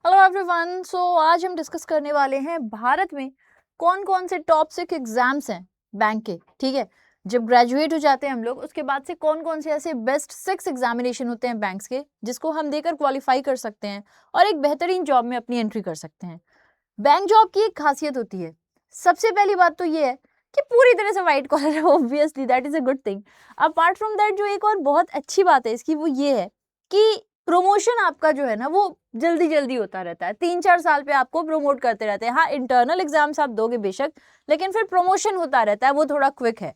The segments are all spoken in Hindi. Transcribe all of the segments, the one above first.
Hello everyone. आज हम डिस्कस करने वाले हैं भारत में कौन कौन से टॉप 6 एग्जाम्स हैं बैंक के। ठीक है, जब ग्रेजुएट हो जाते हैं हम लोग उसके बाद से कौन कौन से ऐसे बेस्ट 6 एग्जामिनेशन होते हैं बैंक्स के जिसको हम देकर क्वालिफाई कर सकते हैं और एक बेहतरीन जॉब में अपनी एंट्री कर सकते हैं। बैंक जॉब की एक खासियत होती है, सबसे पहली बात तो ये है कि पूरी तरह से व्हाइट कॉलर है। Obviously that is a good thing. Apart from that जो एक और बहुत अच्छी बात है इसकी वो ये है कि प्रमोशन आपका जो है ना वो जल्दी जल्दी होता रहता है। 3-4 साल पे आपको प्रमोट करते रहते हैं। हाँ, इंटरनल एग्जाम्स आप दोगे बेशक, लेकिन फिर प्रमोशन होता रहता है, वो थोड़ा क्विक है।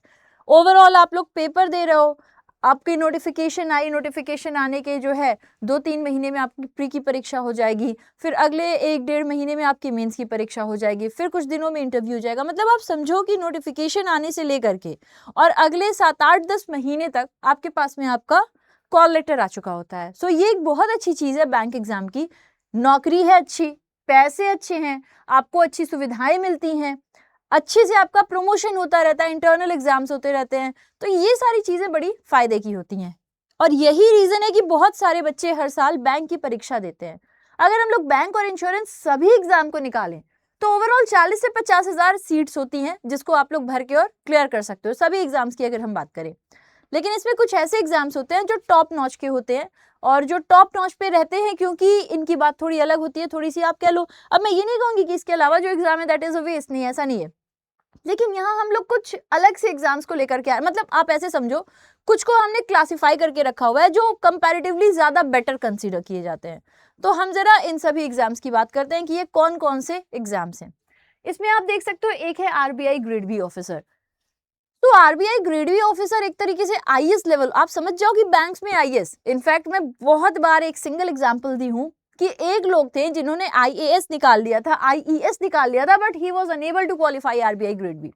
ओवरऑल आप लोग पेपर दे रहे हो, आपकी नोटिफिकेशन आई, नोटिफिकेशन आने के जो है 2-3 महीने में आपकी प्री की परीक्षा हो जाएगी, फिर अगले 1-1.5 महीने में आपकी मेंस की परीक्षा हो जाएगी, फिर कुछ दिनों में इंटरव्यू हो जाएगा। मतलब आप समझो कि नोटिफिकेशन आने से लेकर के और अगले 7-8-10 महीने तक आपके पास में आपका कॉल लेटर आ चुका होता है। सो ये एक बहुत अच्छी चीज है बैंक एग्जाम की। नौकरी है अच्छी, पैसे अच्छे हैं, आपको अच्छी सुविधाएं मिलती हैं, अच्छे से आपका प्रमोशन होता रहता है, इंटरनल एग्जाम्स होते रहते हैं। तो ये सारी चीजें बड़ी फायदे की होती हैं और यही रीजन है कि बहुत सारे बच्चे हर साल बैंक की परीक्षा देते हैं। अगर हम लोग बैंक और इंश्योरेंस सभी एग्जाम को निकालें तो ओवरऑल 40 से 50 हजार सीट्स होती हैं जिसको आप लोग भर के और क्लियर कर सकते हो सभी एग्जाम्स की अगर हम बात करें। लेकिन इसमें कुछ ऐसे एग्जाम्स होते हैं जो टॉप नॉच के होते हैं और जो टॉप नॉच पे रहते हैं क्योंकि इनकी बात थोड़ी अलग होती है, थोड़ी सी आप कह लो। अब मैं ये नहीं कहूंगी कि इसके अलावा जो एग्जाम है दैट इज अ वेस्ट, नहीं, ऐसा नहीं है। लेकिन यहाँ हम लोग कुछ अलग से एग्जाम्स को लेकर के आए, मतलब आप ऐसे समझो कुछ को हमने क्लासिफाई करके रखा हुआ है जो कंपैरेटिवली ज्यादा बेटर कंसीडर किए जाते हैं। तो हम जरा इन सभी एग्जाम्स की बात करते हैं कि ये कौन कौन से एग्जाम्स हैं। इसमें आप देख सकते हो एक है आरबीआई ग्रेड बी ऑफिसर। तो आरबीआई ग्रेड बी ऑफिसर एक तरीके से आईएएस लेवल, आप समझ जाओ कि बैंक्स में आईएएस। इनफैक्ट मैं बहुत बार एक सिंगल एग्जांपल दी हूं कि एक लोग थे जिन्होंने आईएएस निकाल लिया था, आईईएस निकाल लिया था, but he was unable to qualify RBI grade B.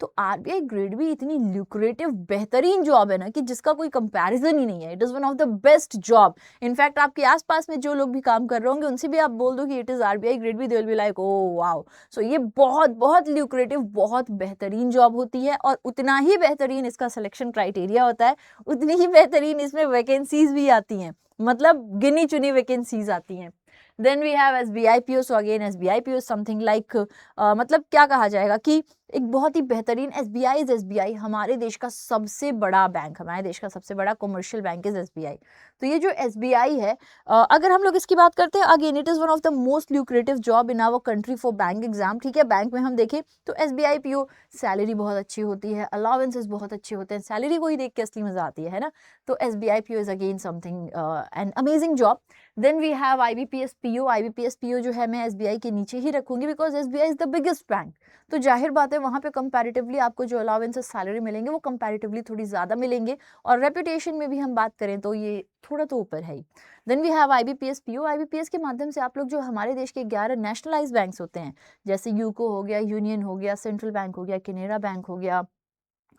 तो आरबीआई ग्रेड बी इतनी ल्यूक्रेटिव बेहतरीन जॉब है ना कि जिसका कोई कंपैरिजन ही नहीं है। It is one of the best job. In fact आपके आसपास में जो लोग भी काम कर रहे होंगे उनसे भी आप बोल दो कि it is RBI grade B, they will be like oh wow. So ये बहुत बहुत ल्यूक्रेटिव, बहुत बेहतरीन जॉब होती है और उतना ही बेहतरीन इसका सिलेक्शन क्राइटेरिया होता है, उतनी ही बेहतरीन इसमें वैकेंसीज भी आती हैं, मतलब गिनी चुनी वैकेंसीज आती हैं। Then we have SBI PO. So again SBI PO something like, मतलब क्या कहा जाएगा कि एक बहुत ही बेहतरीन एसबीआई इज एसबीआई हमारे देश का सबसे बड़ा बैंक, हमारे देश का सबसे बड़ा कमर्शियल बैंक इज एसबीआई। तो ये जो एसबीआई है, अगर हम लोग इसकी बात करते हैं, again it is one of the most lucrative job in our country for bank exam. ठीक है, बैंक में हम देखें तो एसबीआई पीओ सैलरी बहुत अच्छी होती है, अलाउंसेस बहुत अच्छे होते हैं, सैलरी को ही देख के असली मजा आती है ना। तो SBI PO is again something an amazing job. Then we have IBPS PO. IBPS PO जो है मैं एसबीआई के नीचे ही रखूंगी because SBI is the biggest bank. तो जाहिर बात है वहां पे कंपैरेटिवली आपको जो अलाउंसेस सैलरी मिलेंगे वो कंपैरेटिवली थोड़ी ज्यादा मिलेंगे और रेपुटेशन में भी हम बात करें तो ये थोड़ा तो ऊपर है ही। Then we have IBPS PO. IBPS के माध्यम से आप लोग जो हमारे देश के 11 नेशनलाइज बैंक्स होते हैं, जैसे यूको हो गया, यूनियन हो गया, सेंट्रल बैंक हो गया, केनरा बैंक हो गया,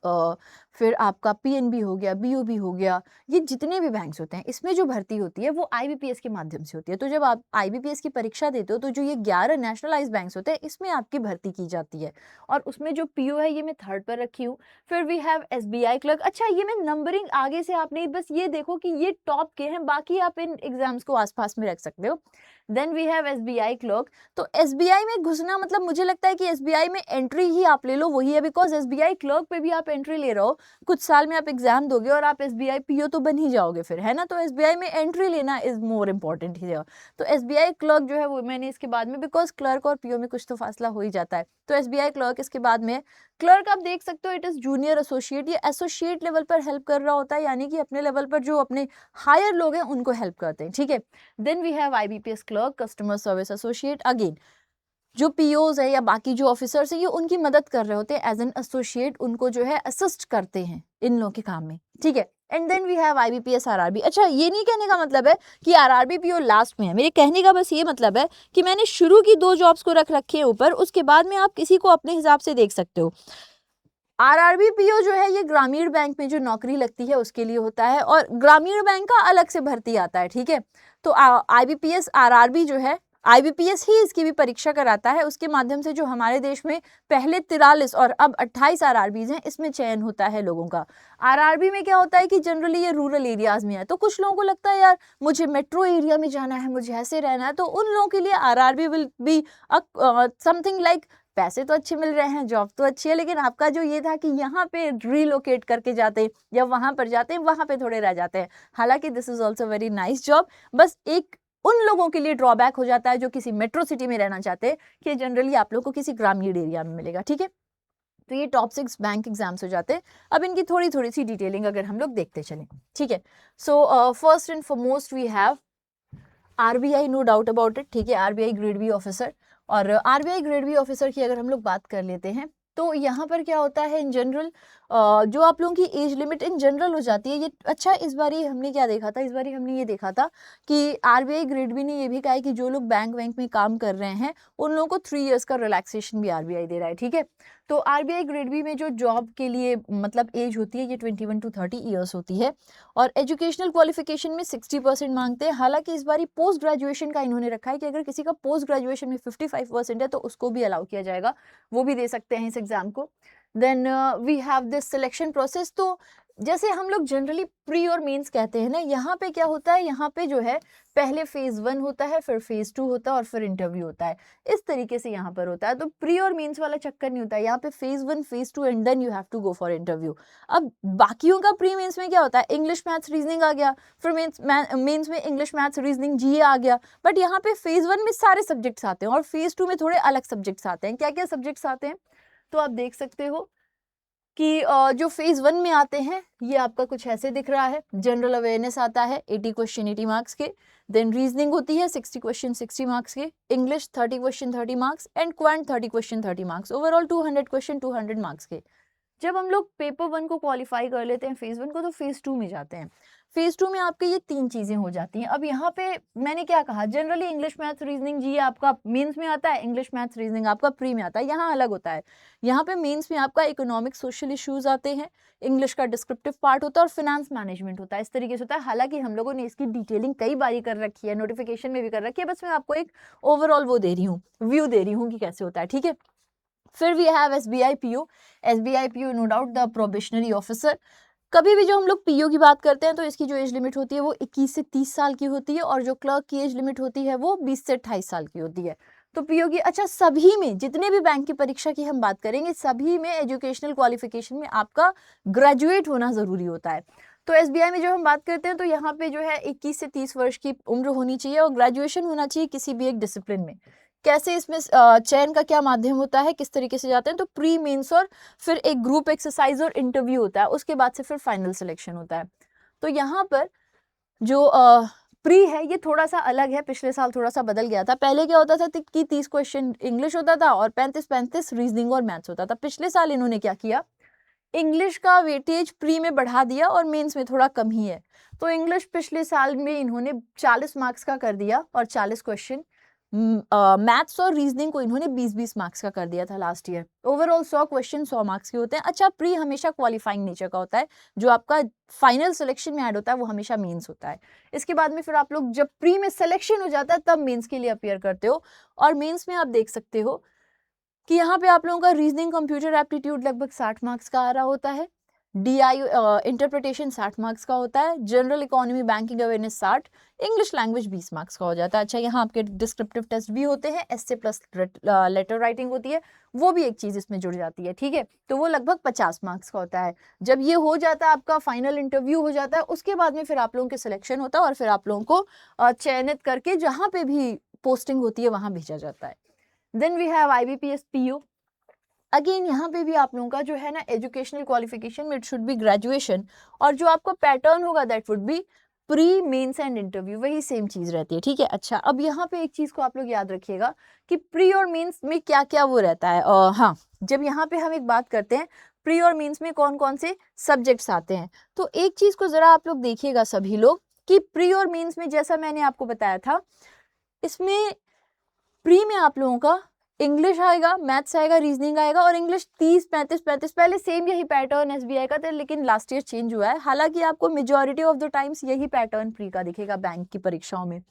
अ, फिर आपका पीएनबी हो गया, बीओबी हो गया, ये जितने भी बैंक्स होते हैं इसमें जो भर्ती होती है वो आईबीपीएस के माध्यम से होती है। तो जब आप आईबीपीएस की परीक्षा देते हो तो जो ये 11 नेशनलाइज बैंक्स होते हैं इसमें आपकी भर्ती की जाती है और उसमें जो पीओ है ये मैं थर्ड पर रखी हूँ। फिर वी हैव एसबीआई क्लर्क। अच्छा, ये मैं नंबरिंग आगे से आपने बस ये देखो कि ये टॉप के हैं, बाकी आप इन एग्जाम्स को आसपास में रख सकते हो। Then we have SBI clerk. तो एसबीआई में घुसना मतलब मुझे लगता है कि एसबीआई में एंट्री ही आप ले लो वही है, बिकॉज एसबीआई क्लर्क पे भी आप एंट्री ले रहे हो, कुछ साल में आप एग्जाम दोगे और आप एसबीआई पीओ तो बन ही जाओगे फिर, है ना। तो एसबीआई में एंट्री लेना इज मोर इम्पोर्टेंट ही। तो एसबीआई क्लर्क जो है वो मैंने इसके बाद में, बिकॉज क्लर्क और पीओ में कुछ तो फासला हो ही जाता है, तो एसबीआई क्लर्क इसके बाद में। क्लर्क आप देख सकते हो इट इज जूनियर एसोसिएट, ये एसोसिएट लेवल पर हेल्प कर रहा होता है, यानी कि अपने लेवल पर जो अपने हायर लोग हैं उनको हेल्प करते हैं। ठीक है, then we have IBPS clerk, customer service associate. Again जो पीओज है या बाकी जो ऑफिसर्स है ये उनकी मदद कर रहे होते हैं एज एन एसोसिएट, उनको जो है असिस्ट करते हैं इन लोगों के काम में। ठीक है, and then we have IBPS RRB. अच्छा, ये नहीं कहने का मतलब है कि आरआरबी पीओ लास्ट में है, मेरे कहने का बस ये मतलब है कि मैंने शुरू की 2 जॉब्स को रख रखे हैं ऊपर, उसके बाद में आप किसी को अपने हिसाब से देख सकते हो। आरआरबी पीओ जो है ये ग्रामीण बैंक में जो नौकरी लगती है उसके लिए होता है और ग्रामीण बैंक का अलग से भर्ती आता है। ठीक है, तो आईबीपीएस आरआरबी जो है IBPS ही इसकी भी परीक्षा कराता है, उसके माध्यम से जो हमारे देश में पहले 43 और अब 28 RRBs हैं, इसमें चयन होता है लोगों का। RRB में क्या होता है कि जनरली ये रूरल एरियाज में है, तो कुछ लोगों को लगता है यार मुझे मेट्रो एरिया में जाना है, मुझे ऐसे रहना है, तो उन लोगों के लिए RRB will be something like पैसे तो अच्छे मिल रहे हैं, जॉब तो अच्छी है, लेकिन आपका जो ये था कि यहाँ पे रिलोकेट करके जाते या वहां पर जाते, वहां पे थोड़े रह जाते हैं। हालांकि this is also very nice job, बस एक उन लोगों के लिए ड्रॉबैक हो जाता है जो किसी मेट्रो सिटी में रहना चाहते हैं, कि जनरली आप लोग को किसी ग्रामीण एरिया में मिलेगा। ठीक है, तो ये टॉप 6 बैंक एग्जाम्स हो जाते हैं। अब इनकी थोड़ी थोड़ी सी डिटेलिंग अगर हम लोग देखते चलें। ठीक है, so first and foremost we have RBI, no doubt about it. ठीक है, RBI ग्रेड बी ऑफिसर। और RBI ग्रेड बी ऑफिसर की अगर हम लोग बात कर लेते हैं, तो यहाँ पर क्या होता है इन जनरल, जो आप लोगों की एज लिमिट इन जनरल हो जाती है ये। अच्छा, इस बारी हमने क्या देखा था, इस बारी हमने ये देखा था कि RBI ग्रेड बी ने ये भी कहा है कि जो लोग बैंक में काम कर रहे हैं उन लोगों को 3 इयर्स का रिलैक्सेशन भी RBI दे रहा है। ठीक है, तो RBI ग्रेड बी में जो जॉब के लिए मतलब एज होती है ये 21 to 30 ईयर्स होती है, और एजुकेशनल क्वालिफिकेशन में 60% मांगते हैं। हालांकि इस बारी पोस्ट ग्रेजुएशन का इन्होंने रखा है कि अगर किसी का पोस्ट ग्रेजुएशन में 55% है तो उसको भी अलाउ किया जाएगा, वो भी दे सकते हैं इस एग्जाम को। Then we have this selection process. तो जैसे हम लोग जनरली प्री और मेंस कहते हैं ना, यहाँ पे क्या होता है, यहाँ पे जो है पहले फेज 1 होता है, फिर फेज 2 होता है और फिर इंटरव्यू होता है। इस तरीके से यहाँ पर होता है, तो प्री और मेंस वाला चक्कर नहीं होता है। यहाँ पे phase 1, phase 2 and then you have to go for interview. अब बाकियों का प्री मेंस में क्या होता है, इंग्लिश मैथ्स रीजनिंग आ गया, फिर मेंस में इंग्लिश मैथ्स रीजनिंग GA आ गया। बट यहाँ पे फेज 1 में सारे सब्जेक्ट्स आते हैं और फेज 2 में थोड़े अलग सब्जेक्ट्स आते हैं। क्या क्या सब्जेक्ट्स आते हैं, तो आप देख सकते हो कि जो फेज 1 में आते हैं ये आपका कुछ ऐसे दिख रहा है। जनरल अवेयरनेस आता है 80 क्वेश्चन 80 मार्क्स के, देन रीजनिंग होती है 60 क्वेश्चन 60 मार्क्स के, English 30 question 30 marks and quant 30 question 30 marks, overall 200 question 200 marks के। जब हम लोग पेपर 1 को क्वालिफाई कर लेते हैं फेज 1 को, तो फेज 2 में जाते हैं। फेज 2 में आपके ये 3 चीजें हो जाती हैं। अब यहाँ पे मैंने क्या कहा, generally English maths reasoning GA आपका मेंस में आता है, इंग्लिश मैथ्स रीजनिंग आपका प्री में आता है। यहाँ अलग होता है, यहाँ पे मेंस में आपका इकोनॉमिक सोशल इश्यूज आते हैं, इंग्लिश का डिस्क्रिप्टिव पार्ट होता है और फिनेंस मैनेजमेंट होता है। इस तरीके से होता है। हालांकि हम लोगों ने इसकी डिटेलिंग कई बारी कर रखी है, नोटिफिकेशन में भी कर रखी है, बस मैं आपको एक ओवरऑल वो दे रही हूँ, व्यू दे रही हूँ कि कैसे होता है। ठीक है, फिर we have SBI PO। SBI PO no doubt the probationary officer. कभी भी जो हम लोग PO की बात करते हैं तो इसकी जो एज लिमिट होती है वो 21 से 30 साल की होती है, और जो क्लर्क की एज लिमिट होती है वो 20 से 28 साल की होती है। तो PO की, अच्छा सभी में जितने भी बैंक की परीक्षा की हम बात करेंगे, सभी में एजुकेशनल क्वालिफिकेशन में आपका ग्रेजुएट होना जरूरी होता है। तो SBI में जो हम बात करते हैं तो यहाँ पे जो है 21 से 30 वर्ष की उम्र होनी चाहिए और ग्रेजुएशन होना चाहिए किसी भी एक डिसिप्लिन में। कैसे इसमें चयन का क्या माध्यम होता है, किस तरीके से जाते हैं, तो प्री मेंस और फिर एक ग्रुप एक्सरसाइज और इंटरव्यू होता है, उसके बाद से फिर फाइनल सिलेक्शन होता है। तो यहाँ पर जो प्री है ये थोड़ा सा अलग है, पिछले साल थोड़ा सा बदल गया था। पहले क्या होता था कि 30 क्वेश्चन इंग्लिश होता था और 35 रीजनिंग और मैथ्स होता था। पिछले साल इन्होंने क्या किया, इंग्लिश का वेटेज प्री में बढ़ा दिया और मेंस में थोड़ा कम ही है। तो इंग्लिश पिछले साल में इन्होंने 40 मार्क्स का कर दिया और 40 क्वेश्चन, मैथ्स और रीजनिंग को इन्होंने 20-20 मार्क्स का कर दिया था last year. Overall 100 question 100 marks के होते हैं। अच्छा, प्री हमेशा क्वालिफाइंग नेचर का होता है, जो आपका फाइनल सिलेक्शन में ऐड होता है वो हमेशा मेंस होता है। इसके बाद में फिर आप लोग जब प्री में सिलेक्शन हो जाता है तब मेंस के लिए अपियर करते हो, और मेंस में आप देख सकते हो कि यहाँ पे आप लोगों का रीजनिंग कंप्यूटर एप्टीट्यूड लगभग 60 मार्क्स का आ रहा होता है, DI इंटरप्रिटेशन 60 मार्क्स का होता है, general economy banking awareness 60, English language 20 marks का हो जाता है। अच्छा, यहाँ आपके डिस्क्रिप्टिव टेस्ट भी होते हैं, एस्से प्लस लेटर राइटिंग होती है, वो भी एक चीज इसमें जुड़ जाती है। ठीक है, तो वो लगभग 50 मार्क्स का होता है। जब ये हो जाता है, आपका फाइनल इंटरव्यू हो जाता है, उसके बाद में फिर आप लोगों के सिलेक्शन होता है और फिर आप लोगों को चयनित करके जहाँ पे भी पोस्टिंग होती है वहां भेजा जाता है। Then we have IBPS PO। Again यहाँ पे भी आप लोगों का जो है ना एजुकेशनल क्वालिफिकेशन में इट शुड बी ग्रेजुएशन, और जो आपका पैटर्न होगा that would be pre mains and interview, वही सेम चीज रहती है। ठीक है, अच्छा अब यहाँ पे एक चीज को आप लोग याद रखिएगा कि प्री और मेंस में क्या क्या वो रहता है। हाँ, जब यहाँ पे हम एक बात करते हैं प्री और मेंस में कौन कौन से सब्जेक्ट्स आते हैं, तो एक चीज को जरा आप लोग देखिएगा सभी लोग कि प्री और मेंस में जैसा मैंने आपको बताया था, इसमें प्री में आप लोगों का इंग्लिश आएगा, मैथ्स आएगा, रीजनिंग आएगा, और इंग्लिश 30-35-35, पहले सेम यही पैटर्न SBI का था लेकिन लास्ट ईयर चेंज हुआ है। हालांकि आपको मेजॉरिटी ऑफ द टाइम्स यही पैटर्न प्री का दिखेगा बैंक की परीक्षाओं में।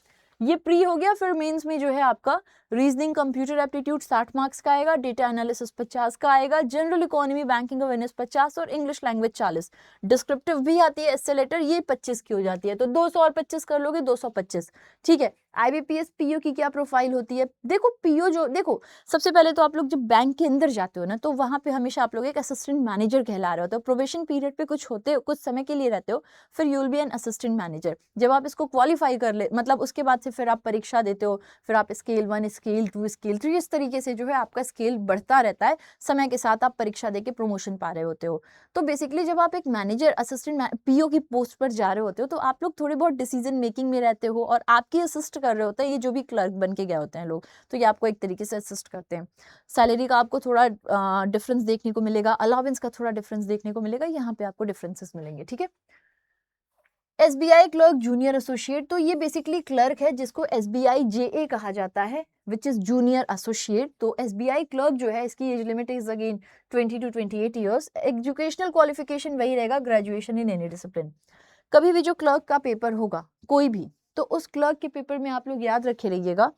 ये प्री हो गया। फिर मेंस में जो है आपका रीजनिंग कंप्यूटर एप्टीट्यूड 60 मार्क्स का आएगा, डेटा एनालिसिस 50 का आएगा, जनरल इकोनॉमी बैंकिंग अवेयरनेस 50 और इंग्लिश लैंग्वेज 40। डिस्क्रिप्टिव भी आती है एस्से लेटर, ये 25 की हो जाती है। तो 200 और 25 कर लोगे 225। ठीक है, आईबीपीएस पीओ की क्या प्रोफाइल होती है? देखो पीओ जो, देखो सबसे पहले तो आप लोग जब बैंक के अंदर जाते हो ना, तो वहां पे हमेशा आप लोग एक असिस्टेंट मैनेजर कहला रहे होते हो। प्रोबेशन पीरियड पे कुछ होते हो, कुछ समय के लिए रहते हो, फिर you will be an assistant manager. जब आप इसको क्वालिफाई कर ले, मतलब उसके बाद से फिर आप परीक्षा देते हो, फिर आप स्केल 1, स्केल 2, स्केल 3, इस तरीके से जो है आपका स्केल बढ़ता रहता है। समय के साथ आप परीक्षा देके प्रमोशन पा रहे होते हो। तो बेसिकली जब आप एक मैनेजर असिस्टेंट पीओ की पोस्ट पर जा रहे होते हो, तो आप लोग थोड़े बहुत डिसीजन मेकिंग में रहते हो और आपकी असिस्ट कर रहे होते हैं ये जो भी क्लर्क बन के गए होते हैं लोग, तो ये आपको एक तरीके से असिस्ट करते हैं। सैलरी का आपको थोड़ा डिफरेंस देखने को मिलेगा, अलाउंस का थोड़ा डिफरेंस देखने को मिलेगा, यहाँ पे आपको डिफरेंसेस मिलेंगे। ठीक है, एसबीआई क्लर्क जूनियर एसोसिएट, तो ये बेसिकली क्लर्क है जिसको एसबीआई जेए कहा जाता है, विच इज जूनियर एसोसिएट। तो एसबीआई क्लर्क जो है इसकी age limit is again 20 to 28 years. Educational qualification वही रहेगा, ग्रेजुएशन इन एनी डिसिप्लिन। कभी भी जो क्लर्क का पेपर होगा कोई भी, तो उस क्लर्क के पेपर में आप लोग याद रखे रहिएगा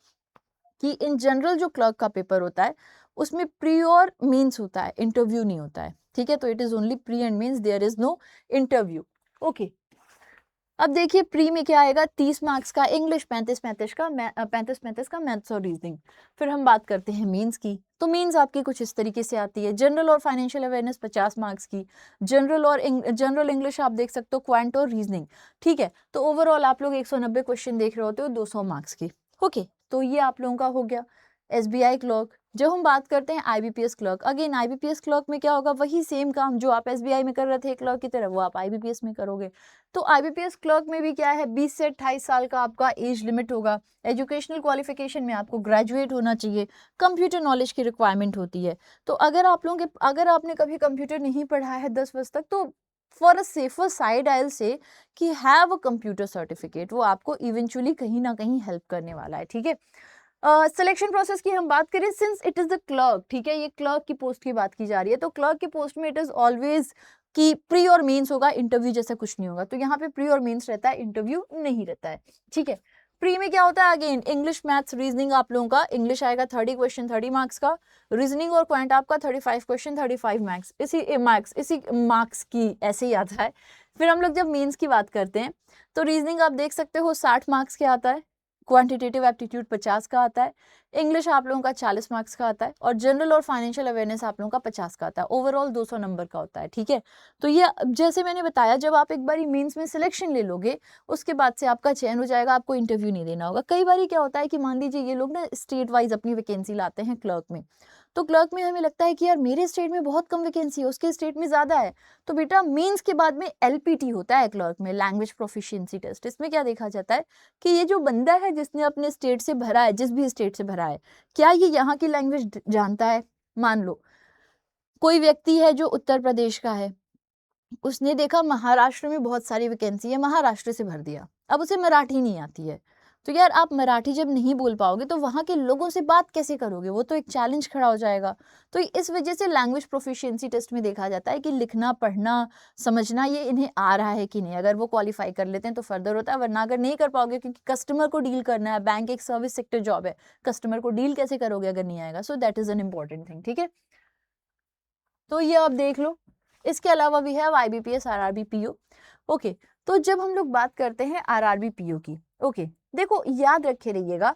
कि इन जनरल जो क्लर्क का पेपर होता है उसमें प्री और मेंस होता है, इंटरव्यू नहीं होता है। ठीक है, तो it is only pre and mains, there is no interview. Okay, अब देखिए प्री में क्या आएगा, 30 मार्क्स का इंग्लिश, 35 का मैथ्स और रीजनिंग। फिर हम बात करते हैं मेंस की, तो मेंस आपकी कुछ इस तरीके से आती है। जनरल और फाइनेंशियल अवेयरनेस 50 मार्क्स की, जनरल इंग्लिश आप देख सकते हो, क्वांट और रीजनिंग। ठीक है, तो ओवरऑल आप लोग 190 क्वेश्चन देख रहे होते हो 200 मार्क्स की। ओके, तो ये आप लोगों का हो गया एसबीआई क्लर्क। जब हम बात करते हैं IBPS clerk, again IBPS clerk में क्या होगा, वही सेम काम जो आप एसबीआई में कर रहे थे क्लर्क की तरह, वो आप आईबीपीएस में करोगे। तो आईबीपीएस क्लर्क में भी क्या है, 20 से 28 साल का आपका एज लिमिट होगा। एजुकेशनल क्वालिफिकेशन में आपको ग्रेजुएट होना चाहिए, कंप्यूटर नॉलेज की रिक्वायरमेंट होती है। तो अगर अगर आपने कभी कंप्यूटर नहीं पढ़ा है 10 वर्ष तक, तो for a safer side I will say कि हैव अ कंप्यूटर सर्टिफिकेट, वो आपको इवेंचुअली कहीं ना कहीं हेल्प करने वाला है। ठीक है, सिलेक्शन प्रोसेस की हम बात करें, since it is the clerk, ठीक है, ये क्लर्क की पोस्ट की बात की जा रही है, तो क्लर्क की पोस्ट में इट इज ऑलवेज कि प्री और मेंस होगा, इंटरव्यू जैसा कुछ नहीं होगा। तो यहाँ पे प्री और मेंस रहता है, इंटरव्यू नहीं रहता है। ठीक है, प्री में क्या होता है, अगेन इंग्लिश, मैथ्स, रीजनिंग आप लोगों का, इंग्लिश आएगा 30 क्वेश्चन 30 मार्क्स का, रीजनिंग और क्वांट आपका 35 क्वेश्चन 35 मार्क्स, इसी मार्क्स की ऐसे ही आता है। फिर हम लोग जब मेंस की बात करते हैं, तो रीजनिंग आप देख सकते हो 60 मार्क्स के आता है, क्वांटिटेटिव एप्टीट्यूड 50 का आता है, इंग्लिश आप लोगों का 40 मार्क्स का आता है, और जनरल और फाइनेंशियल अवेयरनेस आप लोगों का 50 का आता है। ओवरऑल 200 नंबर का होता है। ठीक है, तो ये जैसे मैंने बताया, जब आप एक बार मेंस में सिलेक्शन ले लोगे, उसके बाद से आपका चयन हो जाएगा, आपको इंटरव्यू नहीं देना होगा। कई बार क्या होता है कि मान लीजिए ये लोग ना स्टेट वाइज अपनी वैकेंसी लाते हैं क्लर्क में, तो क्लर्क में हमें लगता है कि यार मेरे स्टेट में बहुत कम वैकेंसी है, उसके स्टेट में ज्यादा है, तो बेटा मेंस के बाद में एलपीटी होता है क्लर्क में, लैंग्वेज प्रोफिशिएंसी टेस्ट। इसमें क्या देखा जाता है कि ये जो बंदा है जिसने अपने स्टेट से भरा है, जिस भी स्टेट से भरा है, क्या ये यहाँ की लैंग्वेज जानता है। मान लो कोई व्यक्ति है जो उत्तर प्रदेश का है, उसने देखा महाराष्ट्र में बहुत सारी वैकेंसी है, महाराष्ट्र से भर दिया, अब उसे मराठी नहीं आती है, तो यार आप मराठी जब नहीं बोल पाओगे तो वहां के लोगों से बात कैसे करोगे, वो तो एक चैलेंज खड़ा हो जाएगा। तो इस वजह से लैंग्वेज प्रोफिशिएंसी टेस्ट में देखा जाता है कि लिखना, पढ़ना, समझना ये इन्हें आ रहा है कि नहीं। अगर वो क्वालिफाई कर लेते हैं तो फर्दर होता है, वरना अगर नहीं कर पाओगे, क्योंकि कस्टमर को डील करना है, बैंक एक सर्विस सेक्टर जॉब है, कस्टमर को डील कैसे करोगे अगर नहीं आएगा। So that is an important thing. ठीक है, तो ये आप देख लो। इसके अलावा भी है आईबीपीएस, आरआरबी, पीओ। ओके, तो जब हम लोग बात करते हैं आरआरबी पीओ की, ओके देखो याद रखे रहिएगा,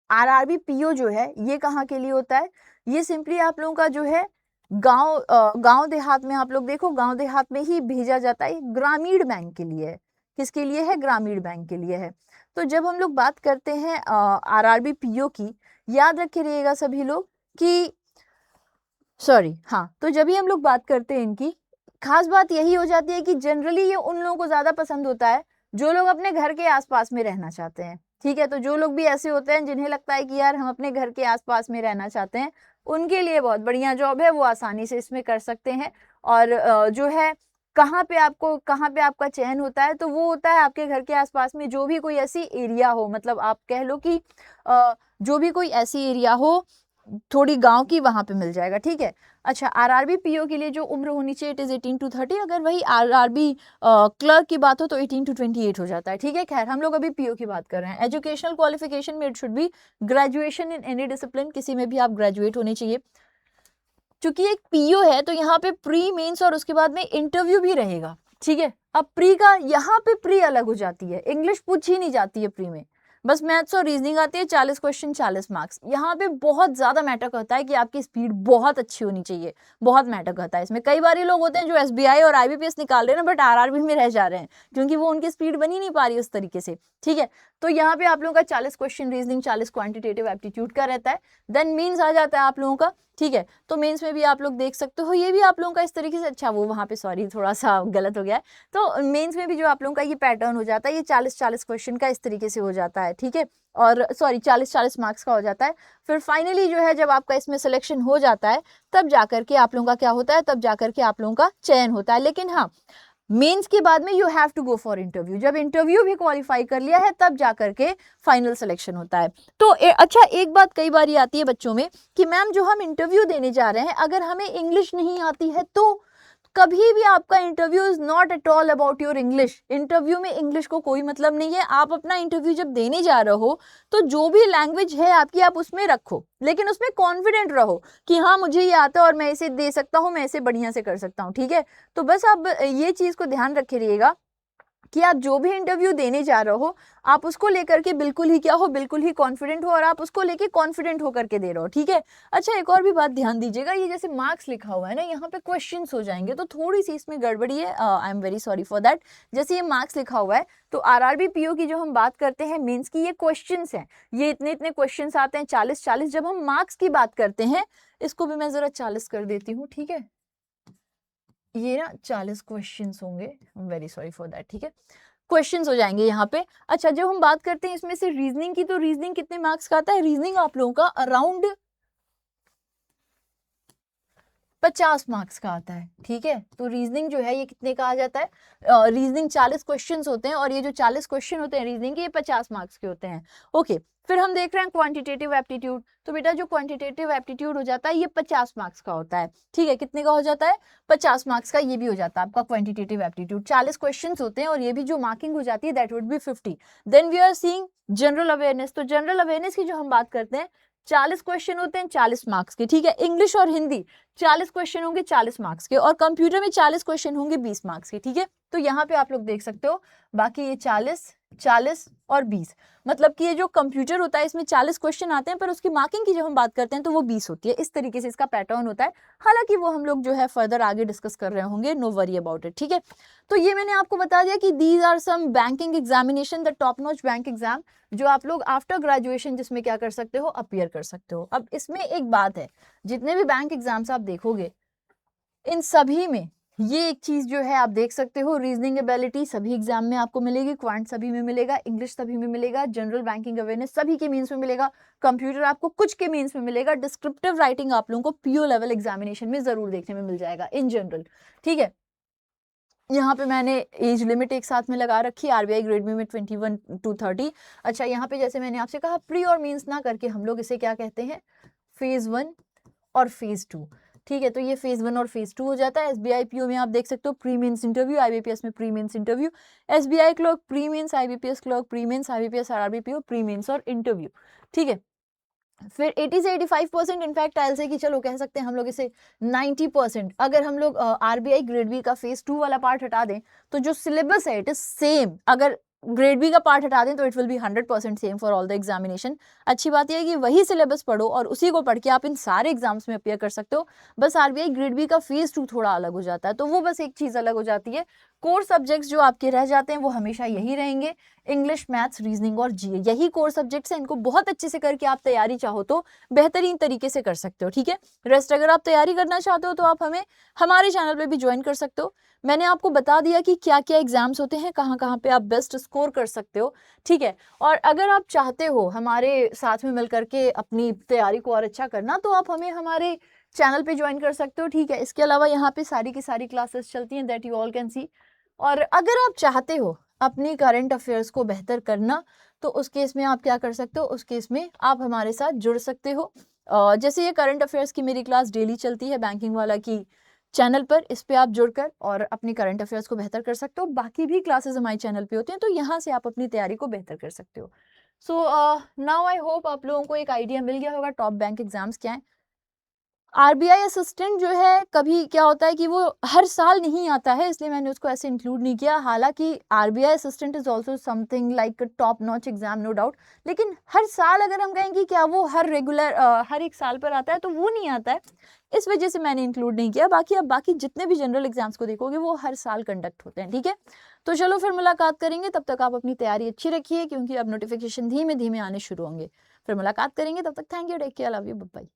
आरआरबी पीओ जो है ये कहाँ के लिए होता है, ये सिंपली आप लोगों का जो है गांव देहात में, आप लोग देखो गांव देहात में ही भेजा जाता है, ग्रामीण बैंक के लिए है। किसके लिए है, ग्रामीण बैंक के लिए है। तो जब हम लोग बात करते हैं आरआरबी पीओ की, याद रखे रहिएगा सभी लोग कि हाँ, तो जब भी हम लोग बात करते हैं इनकी, खास बात यही हो जाती है कि जनरली ये उन लोगों को ज्यादा पसंद होता है जो लोग अपने घर के आसपास में रहना चाहते हैं। ठीक है, तो जो लोग भी ऐसे होते हैं जिन्हें लगता है कि यार हम अपने घर के आसपास में रहना चाहते हैं, उनके लिए बहुत बढ़िया जॉब है, वो आसानी से इसमें कर सकते हैं। और जो है कहाँ पे आपका चयन होता है, तो वो होता है आपके घर के आसपास में जो भी कोई ऐसी एरिया हो, मतलब आप कह लो कि जो भी कोई ऐसी एरिया हो थोड़ी गांव की, वहां पे मिल जाएगा। ठीक है, अच्छा, आरआरबी पीओ के लिए जो उम्र होनी चाहिए इट इज 18 to 30, अगर वही आरआरबी क्लर्क की बात हो तो 18 to 28 हो जाता है, ठीक है। खैर हम लोग अभी पीओ की बात कर रहे हैं। एजुकेशनल क्वालिफिकेशन में it should be graduation in any discipline, किसी में भी आप ग्रेजुएट होने चाहिए। चूंकि एक पीओ है तो यहाँ पे प्री मेंस और उसके बाद में इंटरव्यू भी रहेगा, ठीक है। अब प्री का यहाँ पे प्री अलग हो जाती है, इंग्लिश पूछी नहीं जाती है प्री में, बस मैथ्स और रीजनिंग आती है, 40 क्वेश्चन 40 मार्क्स। यहाँ पे बहुत ज्यादा मैटर करता है कि आपकी स्पीड बहुत अच्छी होनी चाहिए, बहुत मैटर करता है इसमें। कई बार लोग होते हैं जो एसबीआई और आईबीपीएस निकाल रहे हैं ना बट आरआरबी में रह जा रहे हैं क्योंकि वो उनकी स्पीड बनी नहीं पा रही उस तरीके से, ठीक है। तो यहाँ पे आप लोगों का 40 क्वेश्चन रीजनिंग, 40 क्वांटिटेटिव एप्टीट्यूड का रहता है। देन मीन्स आ जाता है आप लोगों का, ठीक है। तो मेंस में भी आप लोग देख सकते हो, ये भी आप लोगों का इस तरीके से, अच्छा वो वहाँ पे सॉरी थोड़ा सा गलत हो गया है। तो मेंस में भी जो आप लोगों का ये पैटर्न हो जाता है, ये 40-40 क्वेश्चन का इस तरीके से हो जाता है, ठीक है। और सॉरी 40-40 मार्क्स का हो जाता है। फिर फाइनली जो है जब आपका इसमें सिलेक्शन हो जाता है तब जाकर के आप लोगों का क्या होता है, तब जाकर के आप लोगों का चयन होता है। लेकिन हाँ, मेंस के बाद में you have to go for interview, जब इंटरव्यू भी क्वालिफाई कर लिया है तब जाकर के फाइनल सिलेक्शन होता है। तो अच्छा एक बात कई बार ये आती है बच्चों में कि मैम जो हम इंटरव्यू देने जा रहे हैं अगर हमें इंग्लिश नहीं आती है तो कभी भी आपका interview is not at all about your English. Interview में इंग्लिश को कोई मतलब नहीं है। आप अपना इंटरव्यू जब देने जा रहे हो तो जो भी लैंग्वेज है आपकी आप उसमें रखो, लेकिन उसमें कॉन्फिडेंट रहो कि हाँ मुझे ये आता है और मैं इसे दे सकता हूँ, मैं इसे बढ़िया से कर सकता हूँ, ठीक है। तो बस आप ये चीज को ध्यान रखे रहिएगा कि आप जो भी इंटरव्यू देने जा रहे हो आप उसको लेकर के बिल्कुल ही क्या हो, बिल्कुल ही कॉन्फिडेंट हो और आप उसको लेके कॉन्फिडेंट होकर के दे रहे हो, ठीक है। अच्छा एक और भी बात ध्यान दीजिएगा, ये जैसे मार्क्स लिखा हुआ है ना यहाँ पे क्वेश्चंस हो जाएंगे तो थोड़ी सी इसमें गड़बड़ी है, I am very sorry for that. जैसे ये मार्क्स लिखा हुआ है तो आरआरबी पीओ की जो हम बात करते हैं मेंस की, ये क्वेश्चंस हैं, ये इतने इतने क्वेश्चंस आते हैं 40-40। जब हम मार्क्स की बात करते हैं, इसको भी मैं जरा 40 कर देती हूँ, ठीक है। ये ना 40 क्वेश्चंस होंगे, वेरी सॉरी फॉर दैट, ठीक है। क्वेश्चंस हो जाएंगे यहाँ पे। अच्छा जब हम बात करते हैं इसमें से रीजनिंग की, तो रीजनिंग कितने मार्क्स का आता है, रीजनिंग आप लोगों का अराउंड 50 मार्क्स का आता है, ठीक है। तो रीजनिंग जो है ये कितने का आ जाता है, रीजनिंग 40 क्वेश्चंस होते हैं और ये जो 40 क्वेश्चन होते हैं रीजनिंग के, ये 50 मार्क्स के होते हैं, ओके। फिर हम देख रहे हैं क्वांटिटेटिव एप्टीट्यूड, तो बेटा जो क्वांटिटेटिव एप्टीट्यूड हो जाता है ये 50 मार्क्स का होता है, ठीक है। कितने का हो जाता है, 50 मार्क्स का ये भी हो जाता है आपका क्वांटिटेटिव एप्टीट्यूड। 40 क्वेश्चंस होते हैं और ये भी जो मार्किंग हो जाती है that would be 50। Then we are seeing general awareness, तो जनरल अवेयरनेस की जो हम बात करते हैं 40 क्वेश्चन होते हैं 40 मार्क्स के, ठीक है। इंग्लिश और हिंदी 40 क्वेश्चन होंगे 40 मार्क्स के और कंप्यूटर में 40 क्वेश्चन होंगे 20 मार्क्स के, ठीक है। तो यहाँ पे आप लोग देख सकते हो बाकी ये 40, 40 और 20, मतलब कि ये जो कंप्यूटर होता है इसमें 40 क्वेश्चन आते हैं पर उसकी मार्किंग की जब हम बात करते हैं तो वो 20 होती है। इस तरीके से इसका पैटर्न होता है, हालांकि वो हम लोग जो है फर्दर आगे डिस्कस कर रहे होंगे, नो वरी अबाउट इट, ठीक है। तो ये मैंने आपको बता दिया कि these are some banking examination, the top notch bank exam जो आप लोग आफ्टर ग्रेजुएशन जिसमें क्या कर सकते हो, अपीयर कर सकते हो। अब इसमें एक बात है, जितने भी बैंक एग्जाम्स आप देखोगे इन सभी में ये एक चीज जो है आप देख सकते हो, रीजनिंग एबिलिटी सभी एग्जाम में आपको मिलेगी, क्वांट सभी में मिलेगा, इंग्लिश सभी में मिलेगा, जनरल बैंकिंग अवेयरनेस सभी के मीन्स में मिलेगा, कंप्यूटर आपको कुछ के मीन्स में मिलेगा, डिस्क्रिप्टिव राइटिंग आप लोगों को पीओ लेवल एग्जामिनेशन में जरूर देखने में मिल जाएगा इन जनरल, ठीक है। यहाँ पे मैंने एज लिमिट एक साथ में लगा रखी है, आरबीआई ग्रेड बी में 21 to 30। अच्छा यहाँ पे जैसे मैंने आपसे कहा प्री और मीन्स ना करके हम लोग इसे क्या कहते हैं, फेज 1 और फेज 2, ठीक है। तो ये फेज 1 और फेज 2 हो जाता है। एसबीआई पीओ में आप देख सकते हो प्री मेंस इंटरव्यू, आईबीपीएस में pre mains interview, SBI clerk pre mains, IBPS clerk pre mains, IBPS RRB PO pre mains और इंटरव्यू, ठीक है। फिर 80 से 85%, इनफैक्ट आई से कि चलो कह सकते हैं हम लोग इसे 90%, अगर हम लोग आरबीआई ग्रेड बी का फेज 2 वाला पार्ट हटा दें तो जो सिलेबस है इट इज सेम। अगर ग्रेड बी का पार्ट हटा दें तो it will be 100% same for all the examination. अच्छी बात यह है कि वही सिलेबस पढ़ो और उसी को पढ़ के आप इन सारे एग्जाम्स में अपियर कर सकते हो। बस आरबीआई ग्रेड बी का फेज 2 थोड़ा अलग हो जाता है, तो वो बस एक चीज अलग हो जाती है। कोर सब्जेक्ट्स जो आपके रह जाते हैं वो हमेशा यही रहेंगे, इंग्लिश, मैथ्स, रीजनिंग और जीए, यही कोर सब्जेक्ट्स हैं। इनको बहुत अच्छे से करके आप तैयारी चाहो तो बेहतरीन तरीके से कर सकते हो, ठीक है। रेस्ट अगर आप तैयारी करना चाहते हो तो आप हमें हमारे चैनल पे भी ज्वाइन कर सकते हो। मैंने आपको बता दिया कि क्या क्या एग्जाम्स होते हैं, कहाँ कहाँ पे आप बेस्ट स्कोर कर सकते हो, ठीक है। और अगर आप चाहते हो हमारे साथ में मिल करके अपनी तैयारी को और अच्छा करना तो आप हमें हमारे चैनल पे ज्वाइन कर सकते हो, ठीक है। इसके अलावा यहाँ पे सारी की सारी क्लासेस चलती हैं, that you all can see. और अगर आप चाहते हो अपनी करंट अफेयर्स को बेहतर करना तो उस केस में आप क्या कर सकते हो, उस केस में आप हमारे साथ जुड़ सकते हो। जैसे ये करंट अफेयर्स की मेरी क्लास डेली चलती है बैंकिंग वाला की चैनल पर, इस पे आप जुड़कर और अपनी करंट अफेयर्स को बेहतर कर सकते हो। बाकी भी क्लासेस हमारे चैनल पे होती हैं, तो यहाँ से आप अपनी तैयारी को बेहतर कर सकते हो। सो नाउ आई होप आप लोगों को एक आइडिया मिल गया होगा टॉप बैंक एग्जाम्स क्या हैं। आरबीआई असिस्टेंट जो है, कभी क्या होता है कि वो हर साल नहीं आता है, इसलिए मैंने उसको ऐसे इंक्लूड नहीं किया। हालांकि RBI assistant is also something like top notch exam, no doubt, लेकिन हर साल अगर हम कहें कि क्या वो हर एक साल पर आता है, तो वो नहीं आता है, इस वजह से मैंने इंक्लूड नहीं किया। बाकी अब बाकी जितने भी जनरल एग्जाम्स को देखोगे वो हर साल कंडक्ट होते हैं, ठीक है। तो चलो फिर मुलाकात करेंगे, तब तक आप अपनी तैयारी अच्छी रखिए, क्योंकि अब नोटिफिकेशन धीमे धीमे आने शुरू होंगे। फिर मुलाकात करेंगे, तब तक thank you, take care, love you, bye bye.